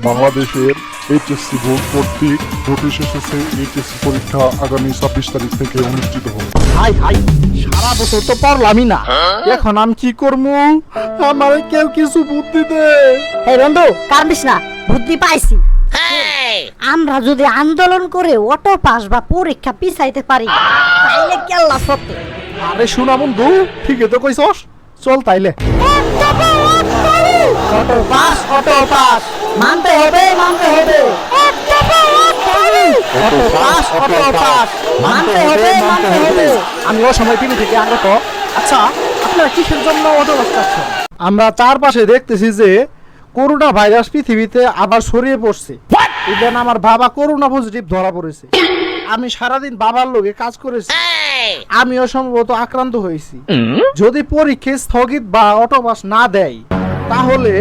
বাংলাদেশের HSC board কর্তৃক notice এসেছে এইচএসসি পরীক্ষা আগামী 26 তারিখ থেকে অনুষ্ঠিত হবে। হাই হাই, সারা বছর তো পারলামই না, এখন আমি কি করবো? আমার কেউ কিছু বুদ্ধি দে। এই বন্ধু, কান্দিস না, বুদ্ধি পাইছি। আমরা যদি আন্দোলন করে অটো পাস বা পরীক্ষা পিছাইতে পারি তাইলে কেল্লা সত্যি। আরে শোনা বন্ধু, ঠিকই তো কইছস, চল তাইলে। অটো পাস, অটো পাস, মানতে হবে, মানতে হবে। অটো পাস, অটো পাস, মানতে হবে, মানতে হবে। আমি ও সময় টিভি থেকে আগত। আচ্ছা, আপনারা কিসের জন্য অটো বাস চাচ্ছেন? আমরা চারপাশে দেখতেছি যে করোনা ভাইরাস পৃথিবীতে আবার ছড়িয়ে পড়ছে। ইভেন আমার বাবা করোনা পজিটিভ ধরা পড়েছে। আমি সারাদিন বাবার লগে কাজ করেছি, আমিও সম্ভবত আক্রান্ত হয়েছি। যদি পরীক্ষা স্থগিত বা অটোপাস না দেয় তাহলে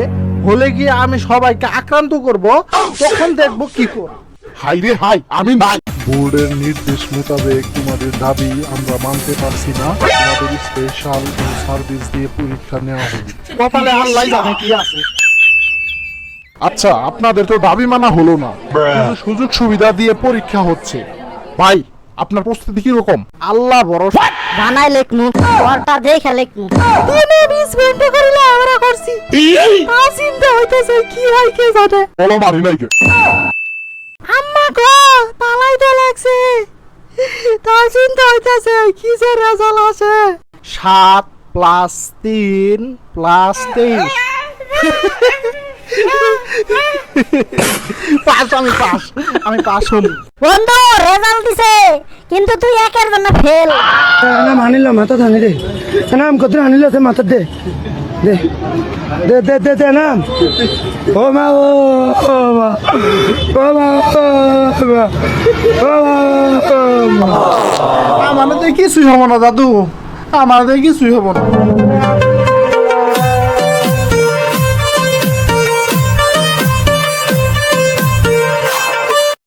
হলে গিয়ে আমি সবাইকে আক্রান্ত করব, তখন দেখব কি করে। হাই রে হাই, আমি নাই। বোর্ডের নির্দেশ মোতাবেক তোমাদের দাবি আমরা মানতে পারছি না, তোমাদের স্পেশাল সার্ভিস দিয়ে পরীক্ষা নেওয়া হবে। কপালে আল্লাহ জানে কি আছে। আচ্ছা, আপনাদের তো দাবি মানা হলো না, কিন্তু সুযোগ সুবিধা দিয়ে পরীক্ষা হচ্ছে। ভাই, আপনার প্রস্তুতি কিরকম? আল্লাহ ভরসা। বানাই লেখমু, ওরটা দেখে লেখমু। আমরা করছি, তা চিন্তা হইতেছে কি হয় কে জানে। বলো মারি নাই কে? আম্মা গো, পালাইতে লাগছে, তা চিন্তা হইতেছে কি যে রেজাল্ট আছে। 7 + 3 + 23 পাস। আমি পাস হলি। বন্ধু, রেজাল্ট দিছে, কিন্তু তুই একের জন্য ফেল। নাম আনিল মাথা থানি দে, নাম কত আনিল মাথা দে দে দে দে দে দে নাম। ও মা, ও মা, ও মা, ও মা। আমাদের কিছুই হবো না দাদু, আমাদের কিছুই হবো না।